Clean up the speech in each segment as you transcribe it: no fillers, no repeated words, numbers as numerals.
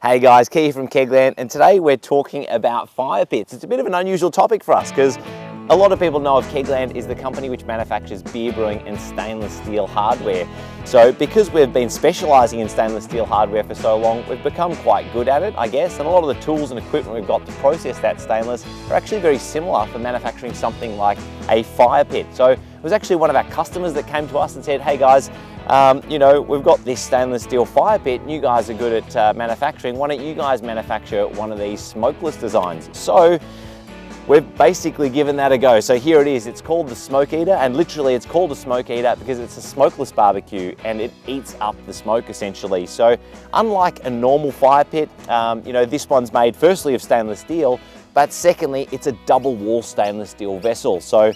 Hey guys, Key from KegLand, and today we're talking about fire pits. It's a bit of an unusual topic for us because a lot of people know of KegLand is the company which manufactures beer brewing and stainless steel hardware. So because we've been specialising in stainless steel hardware for so long, we've become quite good at it, I guess, and a lot of the tools and equipment we've got to process that stainless are actually very similar for manufacturing something like a fire pit. So it was actually one of our customers that came to us and said, hey guys, you know, we've got this stainless steel fire pit and you guys are good at manufacturing. Why don't you guys manufacture one of these smokeless designs? So we've basically given that a go. So here it is. It's called the Smoke Eater, and literally it's called a Smoke Eater because it's a smokeless barbecue and it eats up the smoke essentially. So unlike a normal fire pit, you know, this one's made firstly of stainless steel, but secondly, it's a double wall stainless steel vessel. So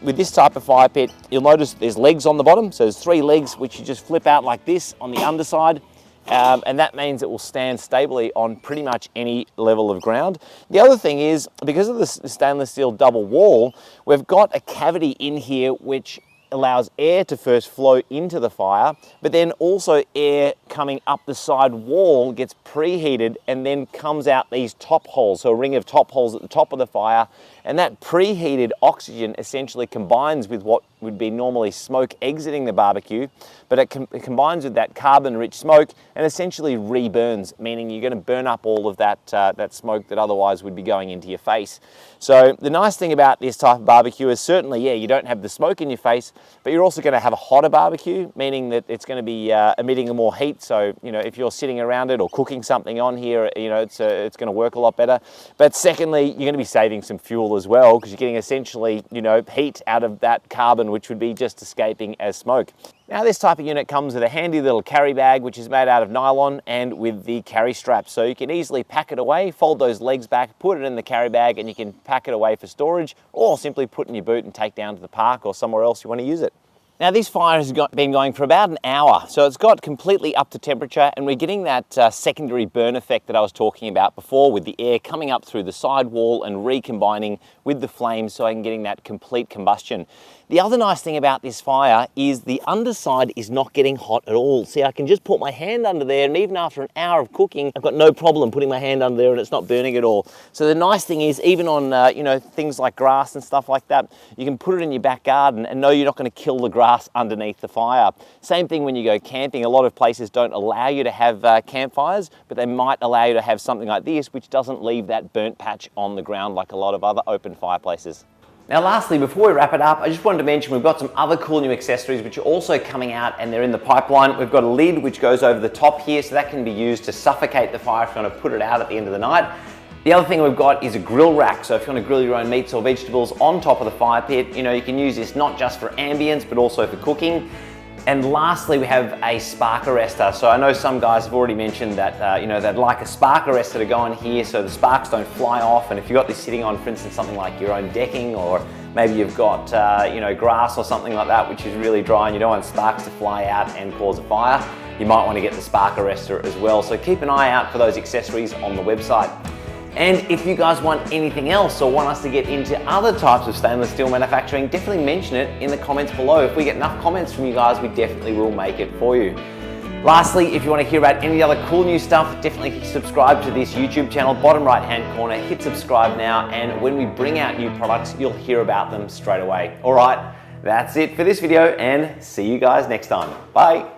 with this type of fire pit, you'll notice there's legs on the bottom. So there's 3 legs which you just flip out like this on the underside. And that means it will stand stably on pretty much any level of ground. The other thing is, because of the stainless steel double wall, we've got a cavity in here which allows air to first flow into the fire, but then also air coming up the side wall gets preheated and then comes out these top holes, so a ring of top holes at the top of the fire, and that preheated oxygen essentially combines with what would be normally smoke exiting the barbecue, but it combines with that carbon-rich smoke and essentially reburns, meaning you're going to burn up all of that, that smoke that otherwise would be going into your face. So the nice thing about this type of barbecue is certainly, yeah, you don't have the smoke in your face, but you're also going to have a hotter barbecue, meaning that it's going to be emitting more heat. So, you know, if you're sitting around it or cooking something on here, you know, it's going to work a lot better. But secondly, you're going to be saving some fuel as well because you're getting essentially, you know, heat out of that carbon, which would be just escaping as smoke. Now this type of unit comes with a handy little carry bag which is made out of nylon and with the carry strap, so you can easily pack it away, fold those legs back, put it in the carry bag and you can pack it away for storage, or simply put in your boot and take down to the park or somewhere else you want to use it. Now this fire has been going for about an hour, so it's got completely up to temperature and we're getting that secondary burn effect that I was talking about before, with the air coming up through the side wall and recombining with the flames, so I'm getting that complete combustion. The other nice thing about this fire is the underside is not getting hot at all. See, I can just put my hand under there, and even after an hour of cooking, I've got no problem putting my hand under there and it's not burning at all. So the nice thing is, even on you know, things like grass and stuff like that, you can put it in your back garden and know you're not going to kill the grass underneath the fire. Same thing when you go camping. A lot of places don't allow you to have campfires, but they might allow you to have something like this, which doesn't leave that burnt patch on the ground like a lot of other open fireplaces. Now lastly, before we wrap it up, I just wanted to mention we've got some other cool new accessories which are also coming out and they're in the pipeline. We've got a lid which goes over the top here, so that can be used to suffocate the fire if you want to put it out at the end of the night. The other thing we've got is a grill rack, so if you want to grill your own meats or vegetables on top of the fire pit, you know, you can use this not just for ambience but also for cooking. And lastly, we have a spark arrestor. So I know some guys have already mentioned that, you know, they'd like a spark arrestor to go on here so the sparks don't fly off. And if you've got this sitting on, for instance, something like your own decking, or maybe you've got, you know, grass or something like that, which is really dry and you don't want sparks to fly out and cause a fire, you might want to get the spark arrestor as well. So keep an eye out for those accessories on the website. And if you guys want anything else or want us to get into other types of stainless steel manufacturing, definitely mention it in the comments below. If we get enough comments from you guys, we definitely will make it for you. Lastly, if you want to hear about any other cool new stuff, definitely subscribe to this YouTube channel, bottom right hand corner, hit subscribe now, and when we bring out new products, you'll hear about them straight away. All right, that's it for this video, and see you guys next time. Bye.